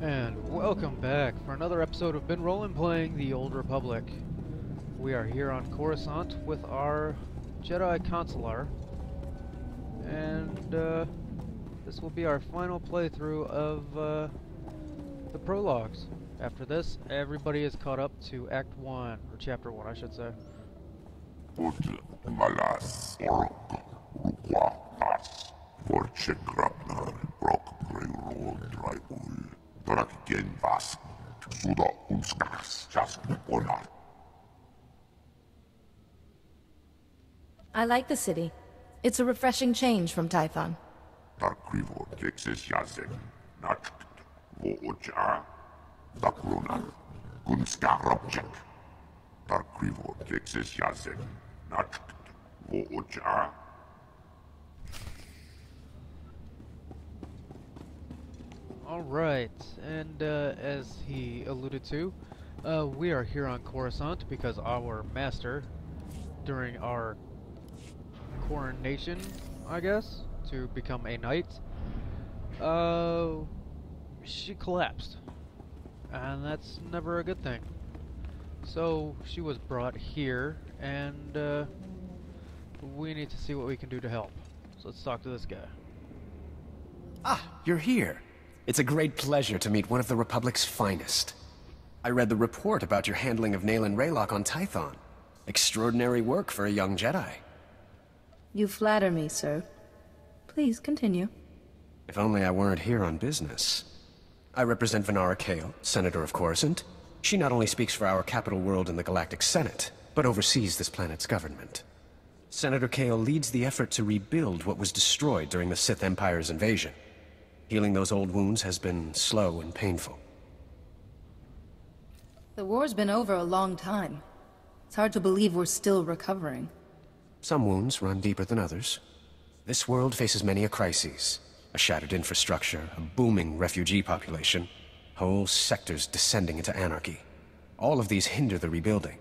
And welcome back for another episode of Been Rollin' playing the Old Republic. We are here on Coruscant with our Jedi Consular, and this will be our final playthrough of the prologues. After this, everybody is caught up to Act 1, or Chapter 1, I should say. I like the city. It's a refreshing change from Tython. Alright, and as he alluded to, we are here on Coruscant because our master, during our coronation, I guess, to become a knight, she collapsed. And that's never a good thing. So she was brought here, and we need to see what we can do to help. So let's talk to this guy. Ah, you're here. It's a great pleasure to meet one of the Republic's finest. I read the report about your handling of Nayland Raylock on Tython. Extraordinary work for a young Jedi. You flatter me, sir. Please continue. If only I weren't here on business. I represent Venara Kale, Senator of Coruscant. She not only speaks for our capital world in the Galactic Senate, but oversees this planet's government. Senator Kale leads the effort to rebuild what was destroyed during the Sith Empire's invasion. Healing those old wounds has been slow and painful. The war's been over a long time. It's hard to believe we're still recovering. Some wounds run deeper than others. This world faces many a crisis. A shattered infrastructure, a booming refugee population, whole sectors descending into anarchy. All of these hinder the rebuilding.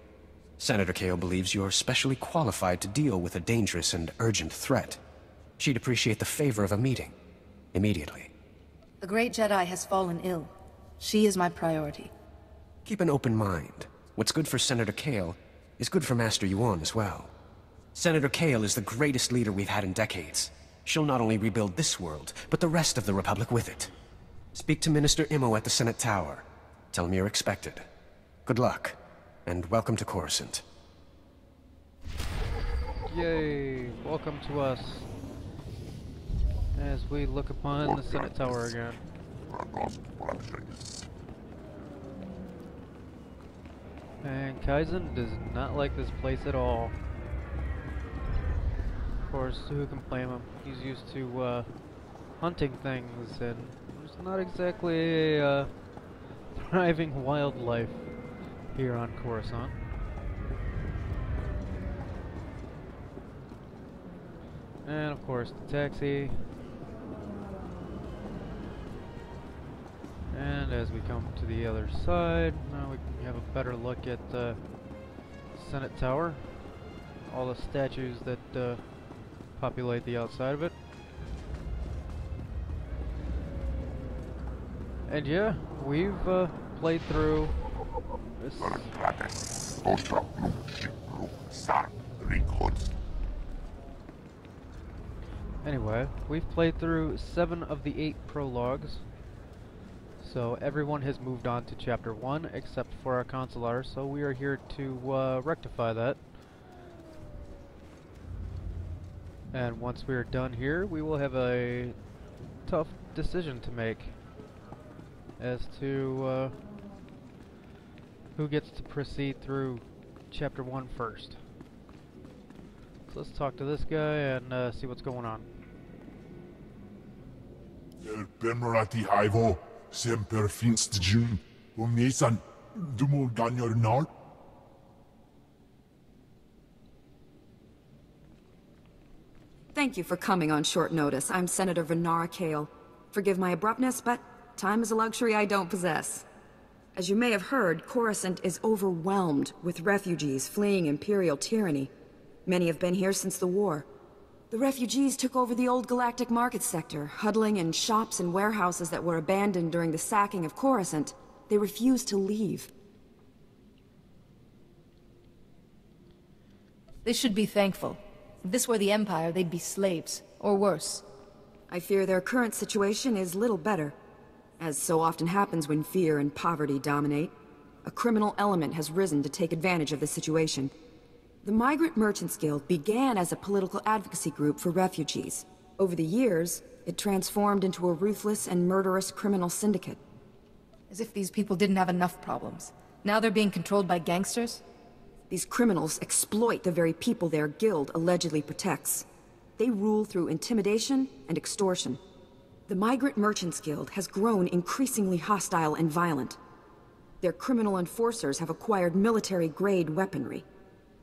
Senator Kale believes you're specially qualified to deal with a dangerous and urgent threat. She'd appreciate the favor of a meeting. Immediately. The great Jedi has fallen ill. She is my priority. Keep an open mind. What's good for Senator Kale is good for Master Yuan as well. Senator Kale is the greatest leader we've had in decades. She'll not only rebuild this world, but the rest of the Republic with it. Speak to Minister Imo at the Senate Tower. Tell him you're expected. Good luck, and welcome to Coruscant. Yay! Welcome to us. As we look upon the Senate Tower again. And Kaizen does not like this place at all. Of course, who can blame him? He's used to hunting things, and there's not exactly a thriving wildlife here on Coruscant. And of course, the taxi. And as we come to the other side, now we can have a better look at the Senate Tower. All the statues that populate the outside of it. And yeah, we've played through this. Anyway, we've played through 7 of the 8 prologues. So everyone has moved on to Chapter 1 except for our Consular, so we are here to rectify that. And once we are done here, we will have a tough decision to make as to who gets to proceed through Chapter 1 first. So let's talk to this guy and see what's going on. Bemerati Ivo, Semper Finst Jun, Umesan, Dumul Ganyornal. Thank you for coming on short notice. I'm Senator Venara Kale. Forgive my abruptness, but time is a luxury I don't possess. As you may have heard, Coruscant is overwhelmed with refugees fleeing Imperial tyranny. Many have been here since the war. The refugees took over the old galactic market sector, huddling in shops and warehouses that were abandoned during the sacking of Coruscant. They refused to leave. They should be thankful. If this were the Empire, they'd be slaves, or worse. I fear their current situation is little better. As so often happens when fear and poverty dominate, a criminal element has risen to take advantage of the situation. The Migrant Merchants Guild began as a political advocacy group for refugees. Over the years, it transformed into a ruthless and murderous criminal syndicate. As if these people didn't have enough problems. Now they're being controlled by gangsters? These criminals exploit the very people their guild allegedly protects. They rule through intimidation and extortion. The Migrant Merchants Guild has grown increasingly hostile and violent. Their criminal enforcers have acquired military-grade weaponry.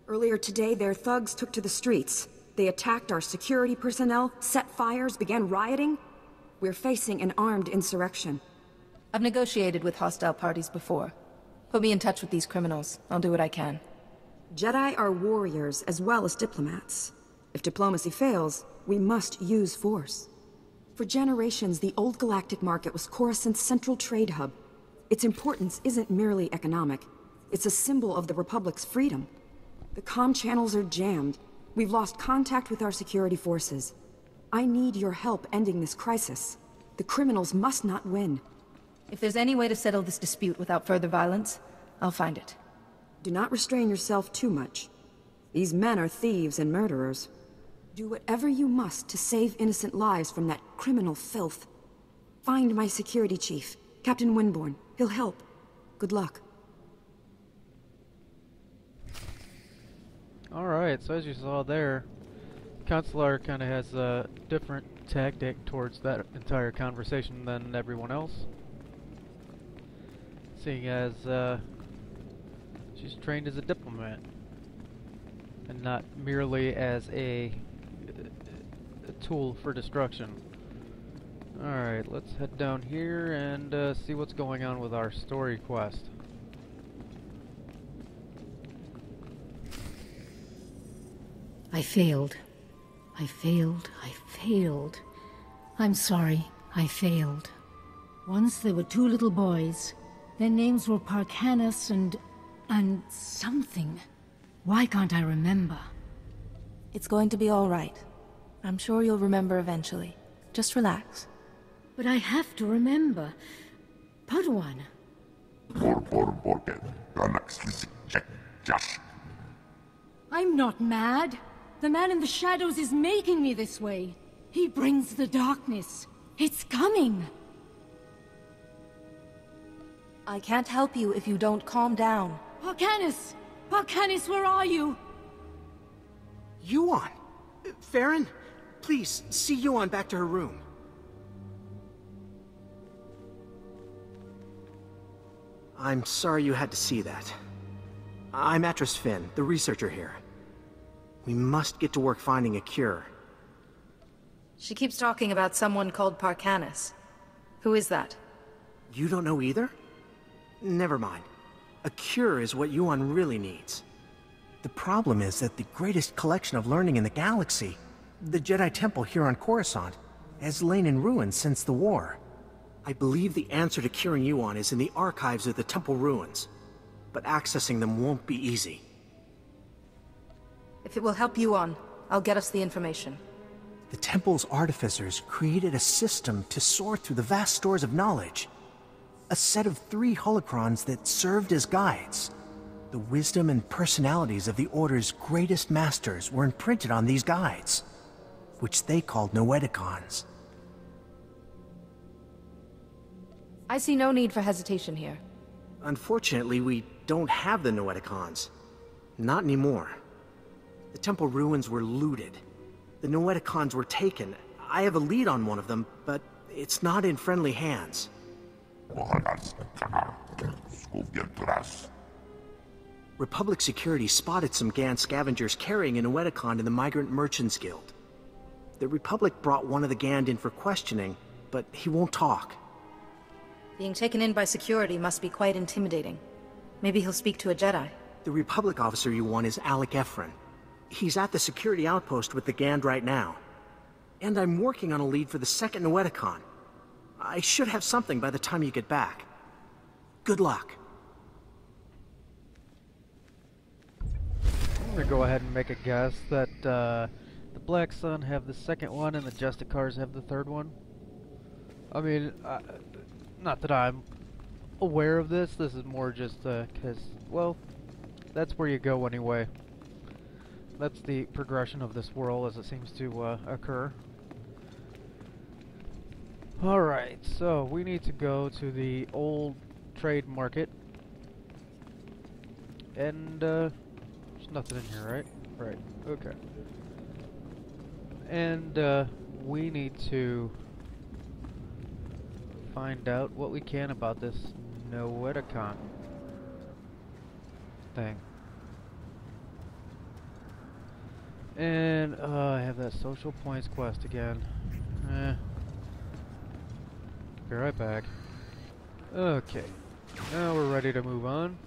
Earlier today, their thugs took to the streets. They attacked our security personnel, set fires, began rioting. We're facing an armed insurrection. I've negotiated with hostile parties before. Put me in touch with these criminals. I'll do what I can. Jedi are warriors as well as diplomats. If diplomacy fails, we must use force. For generations, the old galactic market was Coruscant's central trade hub. Its importance isn't merely economic. It's a symbol of the Republic's freedom. The comm channels are jammed. We've lost contact with our security forces. I need your help ending this crisis. The criminals must not win. If there's any way to settle this dispute without further violence, I'll find it. Do not restrain yourself too much. These men are thieves and murderers. Do whatever you must to save innocent lives from that criminal filth. Find my security chief, Captain Winborn. He'll help. Good luck. Alright, so as you saw there, Consular kind of has a different tactic towards that entire conversation than everyone else. Seeing as she's trained as a diplomat and not merely as a tool for destruction. Alright, let's head down here and see what's going on with our story quest. I failed. I failed. I failed. I'm sorry. I failed. Once there were two little boys. Their names were Parkanis and something. Why can't I remember? It's going to be all right. I'm sure you'll remember eventually. Just relax. But I have to remember. Padawan. I'm not mad. The man in the shadows is making me this way. He brings the darkness. It's coming. I can't help you if you don't calm down. Parkanis! Parkanis, where are you? Yuan! Farron, please, see Yuan back to her room. I'm sorry you had to see that. I'm Atris Finn, the researcher here. We must get to work finding a cure. She keeps talking about someone called Parkanis. Who is that? You don't know either? Never mind. A cure is what Yuan really needs. The problem is that the greatest collection of learning in the galaxy, the Jedi Temple here on Coruscant, has lain in ruins since the war. I believe the answer to curing Yuan is in the archives of the Temple ruins, but accessing them won't be easy. If it will help Yuan, I'll get us the information. The Temple's artificers created a system to sort through the vast stores of knowledge. A set of 3 holocrons that served as guides. The wisdom and personalities of the Order's greatest masters were imprinted on these guides, which they called Noeticons. I see no need for hesitation here. Unfortunately, we don't have the Noeticons. Not anymore. The Temple ruins were looted. The Noeticons were taken. I have a lead on one of them, but it's not in friendly hands. Republic security spotted some Gan scavengers carrying a Noeticon in the Migrant Merchants Guild. The Republic brought one of the Gand in for questioning, but he won't talk. Being taken in by security must be quite intimidating. Maybe he'll speak to a Jedi. The Republic officer you want is Alec Efron. He's at the security outpost with the Gand right now. And I'm working on a lead for the second Noeticon. I should have something by the time you get back. Good luck. I'm gonna go ahead and make a guess that the Black Sun have the second one and the Justicars have the third one. I mean, not that I'm aware of this. This is more just because, well, that's where you go anyway. That's the progression of this world as it seems to occur. Alright, so we need to go to the old trade market. And there's nothing in here, right? Right, okay. And we need to find out what we can about this Noeticon thing. And I have that social points quest again. Be right back. Okay, now we're ready to move on.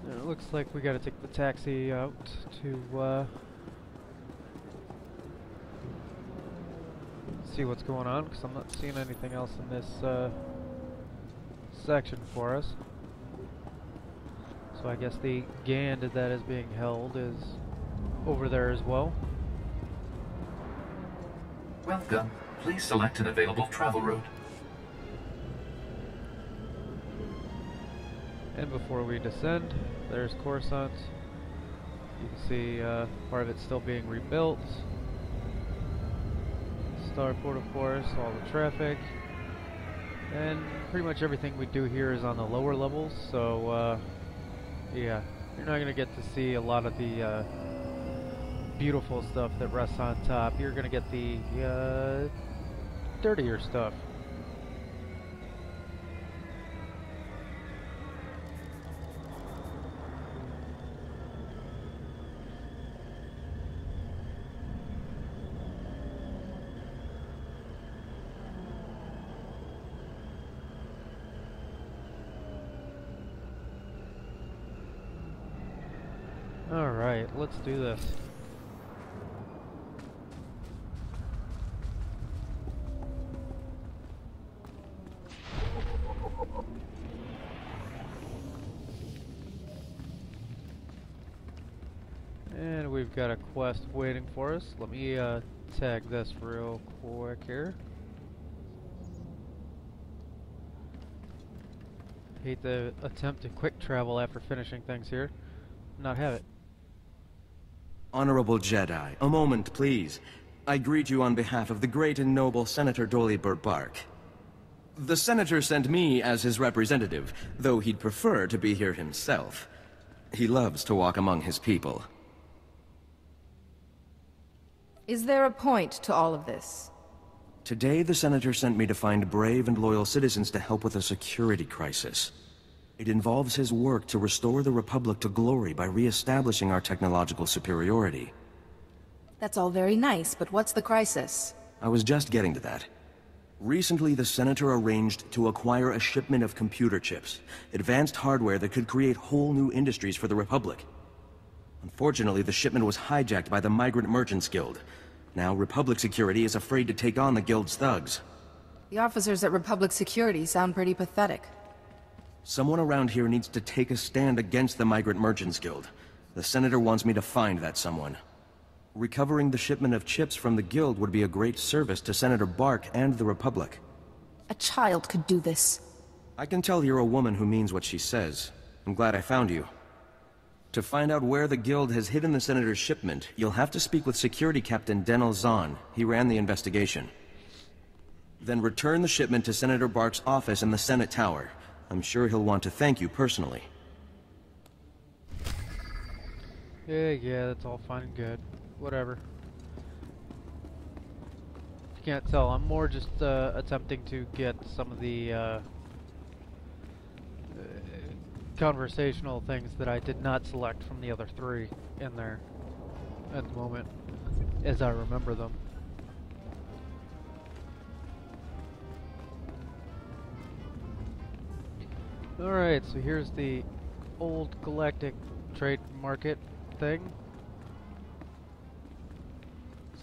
It looks like we gotta take the taxi out to see what's going on, because I'm not seeing anything else in this section for us. So I guess the Gand that is being held is over there as well. Welcome. Please select an available travel route. And before we descend, there's Coruscant. You can see part of it's still being rebuilt. Starport, of course, all the traffic. And pretty much everything we do here is on the lower levels, so yeah, you're not going to get to see a lot of the beautiful stuff that rests on top. You're going to get the dirtier stuff. Alright, let's do this. And we've got a quest waiting for us. Let me tag this real quick here. Hate to attempt to quick travel after finishing things here. Not have it. Honorable Jedi, a moment, please. I greet you on behalf of the great and noble Senator Dolly Bark. The Senator sent me as his representative, though he'd prefer to be here himself. He loves to walk among his people. Is there a point to all of this? Today, the Senator sent me to find brave and loyal citizens to help with a security crisis. It involves his work to restore the Republic to glory by re-establishing our technological superiority. That's all very nice, but what's the crisis? I was just getting to that. Recently, the Senator arranged to acquire a shipment of computer chips, advanced hardware that could create whole new industries for the Republic. Unfortunately, the shipment was hijacked by the Migrant Merchants Guild. Now, Republic Security is afraid to take on the Guild's thugs. The officers at Republic Security sound pretty pathetic. Someone around here needs to take a stand against the Migrant Merchants Guild. The Senator wants me to find that someone. Recovering the shipment of chips from the Guild would be a great service to Senator Bark and the Republic. A child could do this. I can tell you're a woman who means what she says. I'm glad I found you. To find out where the Guild has hidden the Senator's shipment, you'll have to speak with Security Captain Denel Zahn. He ran the investigation. Then return the shipment to Senator Bark's office in the Senate Tower. I'm sure he'll want to thank you personally. Yeah, that's all fine and good. Whatever. You can't tell, I'm more just attempting to get some of the conversational things that I did not select from the other three in there at the moment, as I remember them. Alright, so here's the old galactic trade market thing.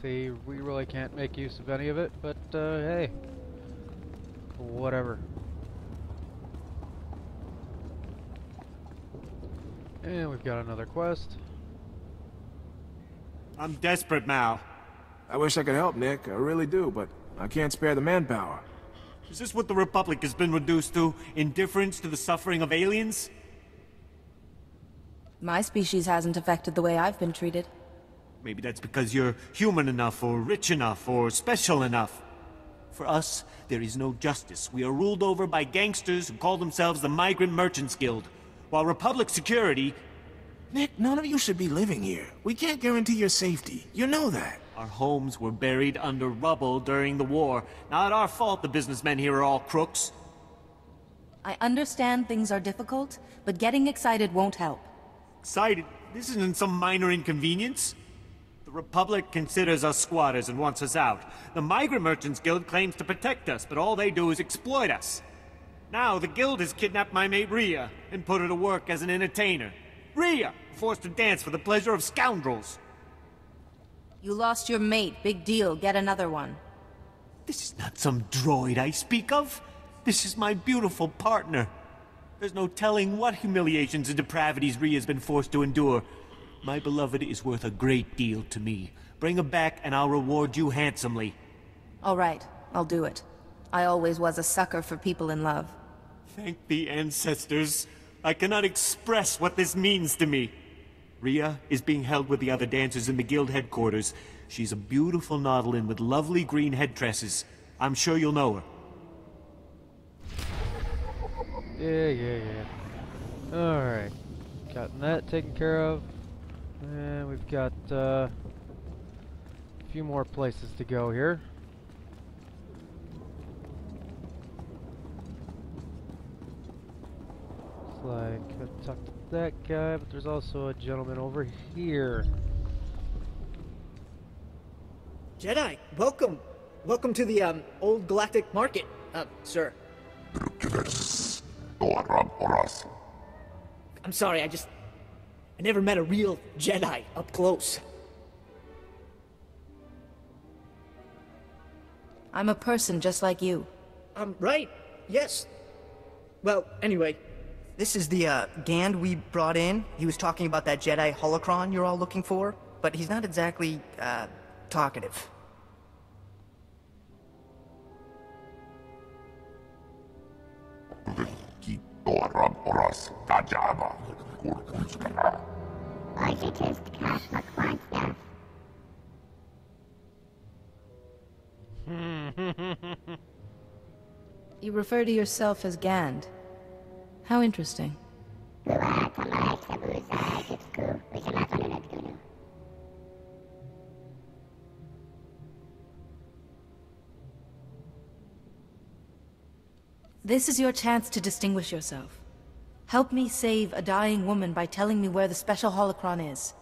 See, we really can't make use of any of it, but hey, whatever. And we've got another quest. I'm desperate, Mal. I wish I could help, Nick. I really do, but I can't spare the manpower. Is this what the Republic has been reduced to? Indifference to the suffering of aliens? My species hasn't affected the way I've been treated. Maybe that's because you're human enough, or rich enough, or special enough. For us, there is no justice. We are ruled over by gangsters who call themselves the Migrant Merchants Guild, while Republic security... Nick, none of you should be living here. We can't guarantee your safety. You know that. Our homes were buried under rubble during the war. Not our fault the businessmen here are all crooks. I understand things are difficult, but getting excited won't help. Excited? This isn't some minor inconvenience. The Republic considers us squatters and wants us out. The Migrant Merchants Guild claims to protect us, but all they do is exploit us. Now, the Guild has kidnapped my mate Rhea and put her to work as an entertainer. Rhea! Forced to dance for the pleasure of scoundrels. You lost your mate. Big deal. Get another one. This is not some droid I speak of. This is my beautiful partner. There's no telling what humiliations and depravities Rhea's been forced to endure. My beloved is worth a great deal to me. Bring her back and I'll reward you handsomely. All right. I'll do it. I always was a sucker for people in love. Thank the ancestors. I cannot express what this means to me. Rhea is being held with the other dancers in the guild headquarters. She's a beautiful Nautilin with lovely green headdresses. I'm sure you'll know her. Yeah. Alright. Gotten that taken care of. And we've got a few more places to go here. Looks like I've talked to that guy, but there's also a gentleman over here. Jedi, welcome! Welcome to the, old galactic market, sir. I'm sorry, I never met a real Jedi up close. I'm a person just like you. Right, yes. Well, anyway, this is the, Gand we brought in. He was talking about that Jedi holocron you're all looking for, but he's not exactly, talkative. You refer to yourself as Gand. How interesting. This is your chance to distinguish yourself. Help me save a dying woman by telling me where the special holocron is.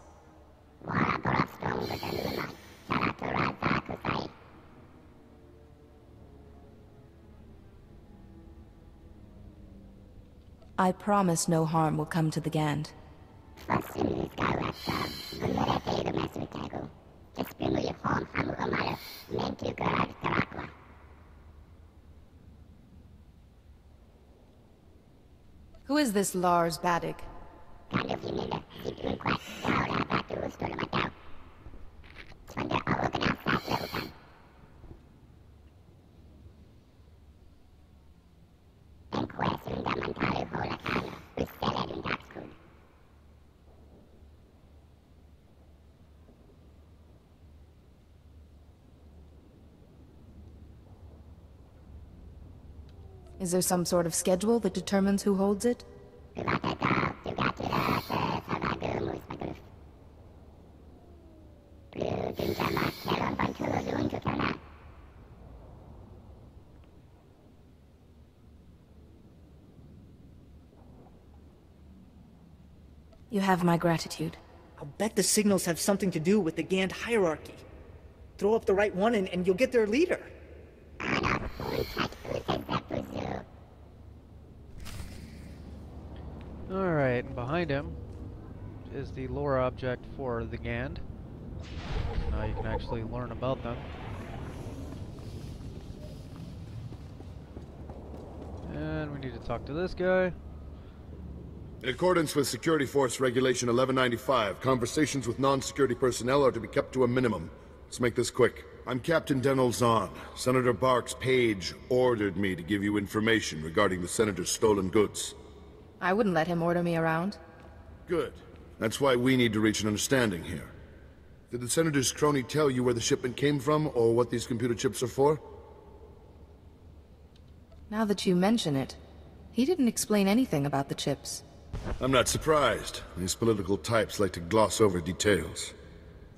I promise no harm will come to the Gand. Who is this Lars Badig? Is there some sort of schedule that determines who holds it? You have my gratitude. I'll bet the signals have something to do with the Gand hierarchy. Throw up the right one and you'll get their leader. behind him is the lore object for the Gand. Now you can actually learn about them. And we need to talk to this guy. In accordance with Security Force Regulation 1195, conversations with non-security personnel are to be kept to a minimum. Let's make this quick. I'm Captain Denel Zahn. Senator Bark's page ordered me to give you information regarding the Senator's stolen goods. I wouldn't let him order me around. Good. That's why we need to reach an understanding here. Did the Senator's crony tell you where the shipment came from, or what these computer chips are for? Now that you mention it, he didn't explain anything about the chips. I'm not surprised. These political types like to gloss over details.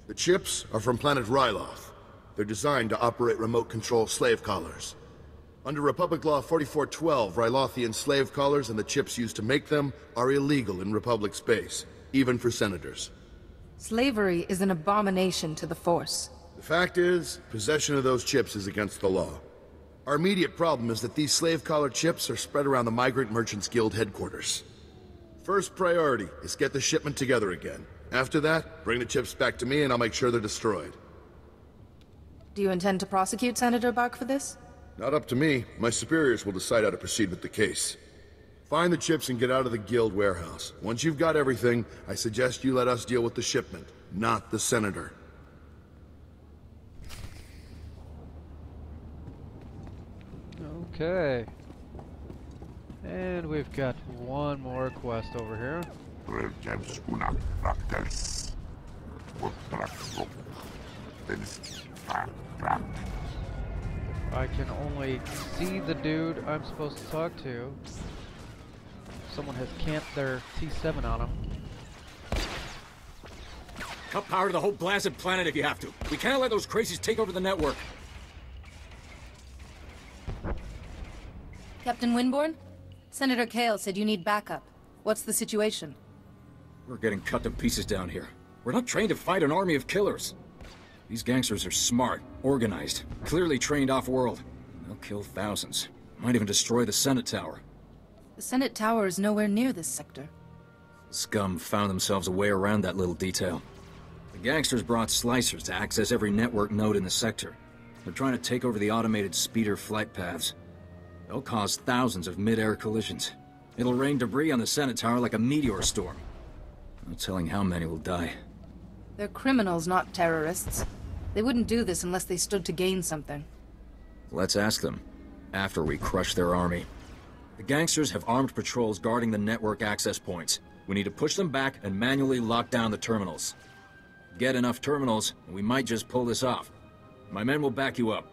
The chips are from planet Ryloth. They're designed to operate remote control slave collars. Under Republic Law 4412, Rylothian slave collars and the chips used to make them are illegal in Republic space, even for senators. Slavery is an abomination to the Force. The fact is, possession of those chips is against the law. Our immediate problem is that these slave collar chips are spread around the Migrant Merchants Guild headquarters. First priority is get the shipment together again. After that, bring the chips back to me and I'll make sure they're destroyed. Do you intend to prosecute Senator Bark for this? Not up to me. My superiors will decide how to proceed with the case. Find the chips and get out of the guild warehouse. Once you've got everything, I suggest you let us deal with the shipment, not the Senator. Okay. And we've got one more quest over here. I can only see the dude I'm supposed to talk to. Someone has camped their T7 on him. Cut power to the whole blasted planet if you have to. We can't let those crazies take over the network. Captain Winborn? Senator Kale said you need backup. What's the situation? We're getting cut to pieces down here. We're not trained to fight an army of killers. These gangsters are smart, organized, clearly trained off-world. They'll kill thousands. Might even destroy the Senate Tower. The Senate Tower is nowhere near this sector. The scum found themselves a way around that little detail. The gangsters brought slicers to access every network node in the sector. They're trying to take over the automated speeder flight paths. They'll cause thousands of mid-air collisions. It'll rain debris on the Senate Tower like a meteor storm. No telling how many will die. They're criminals, not terrorists. They wouldn't do this unless they stood to gain something. Let's ask them, after we crush their army. The gangsters have armed patrols guarding the network access points. We need to push them back and manually lock down the terminals. Get enough terminals, and we might just pull this off. My men will back you up.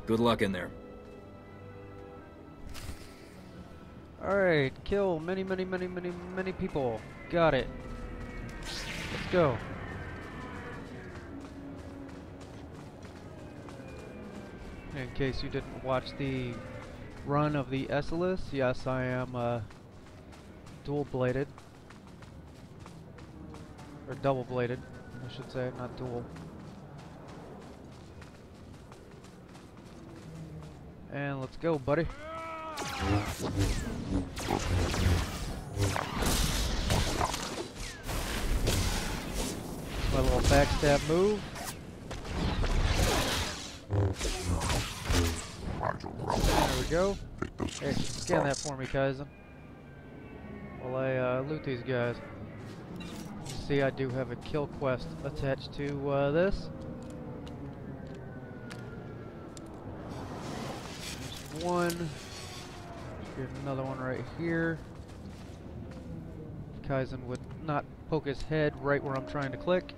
Good luck in there. Alright, kill many people. Got it. Let's go. In case you didn't watch the run of the Esselis, yes, I am dual-bladed. Or double-bladed, I should say, not dual. And let's go, buddy. My little backstab move. There we go. Hey, scan that for me, Kaizen. While I loot these guys. You see, I do have a kill quest attached to this. There's one. Here's another one right here. Kaizen would not poke his head right where I'm trying to click.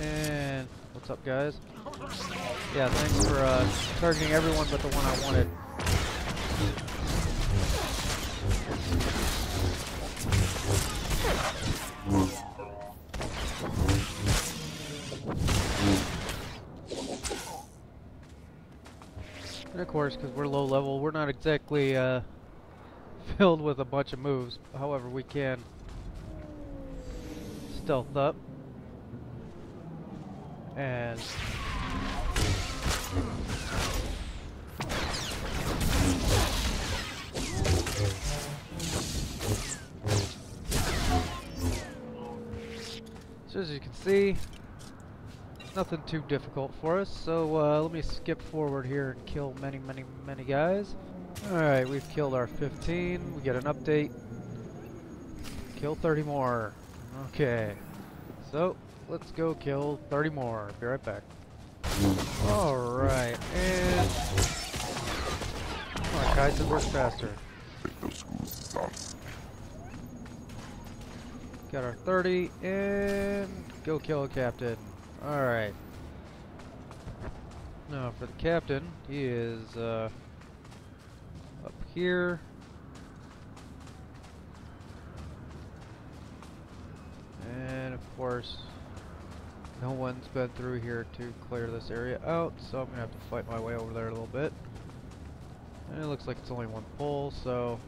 And what's up, guys? Yeah, thanks for targeting everyone but the one I wanted. And of course, because we're low level, we're not exactly filled with a bunch of moves. However, we can stealth up and So as you can see, nothing too difficult for us. So let me skip forward here and kill many guys. Alright, we've killed our 15. We get an update. Kill 30 more. Okay. So, let's go kill 30 more. Be right back. Alright, and... Come on, guys, it works faster. Got our 30, and go kill a captain. Alright. Now, for the captain, he is, up here. And, of course, no one's been through here to clear this area out, so I'm going to have to fight my way over there a little bit. And it looks like it's only one pull, so...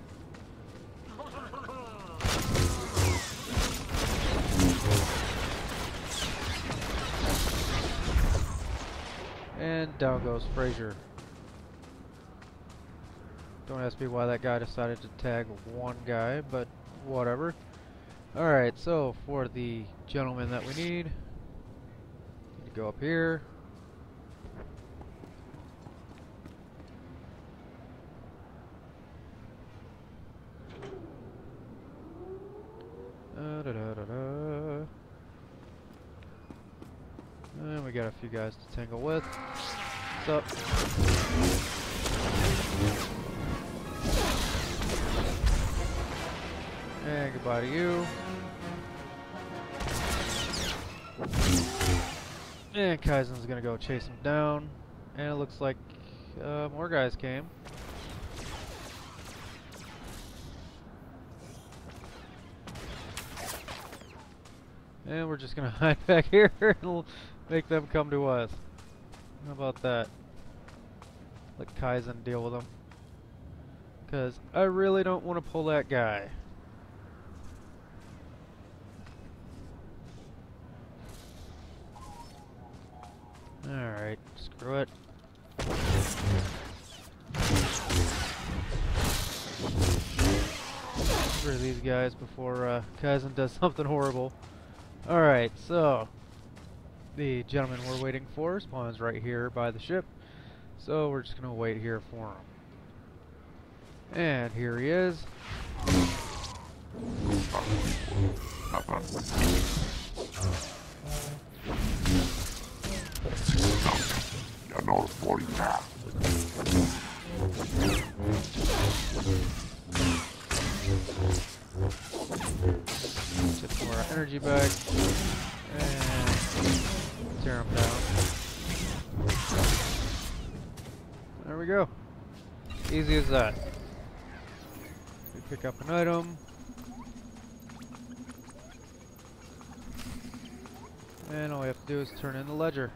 And down goes Fraser. Don't ask me why that guy decided to tag one guy, but whatever. Alright, so for the gentleman that we need to go up here. And we got a few guys to tangle with. What's up? And goodbye to you. And Kaizen's gonna go chase him down. And it looks like more guys came. And we're just gonna hide back here and make them come to us. How about that? Let Kaizen deal with them. Because I really don't want to pull that guy. Alright, screw it. Get rid of these guys before Kaizen does something horrible. Alright, so the gentleman we're waiting for spawns right here by the ship. So we're just gonna wait here for him. And here he is. Get some more energy back. And tear him down. There we go. Easy as that. We pick up an item. And all we have to do is turn in the ledger.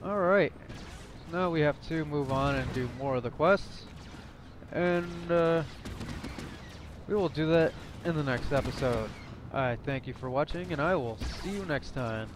Alright. So now we have to move on and do more of the quests. And we will do that in the next episode. I thank you for watching, and I will see you next time.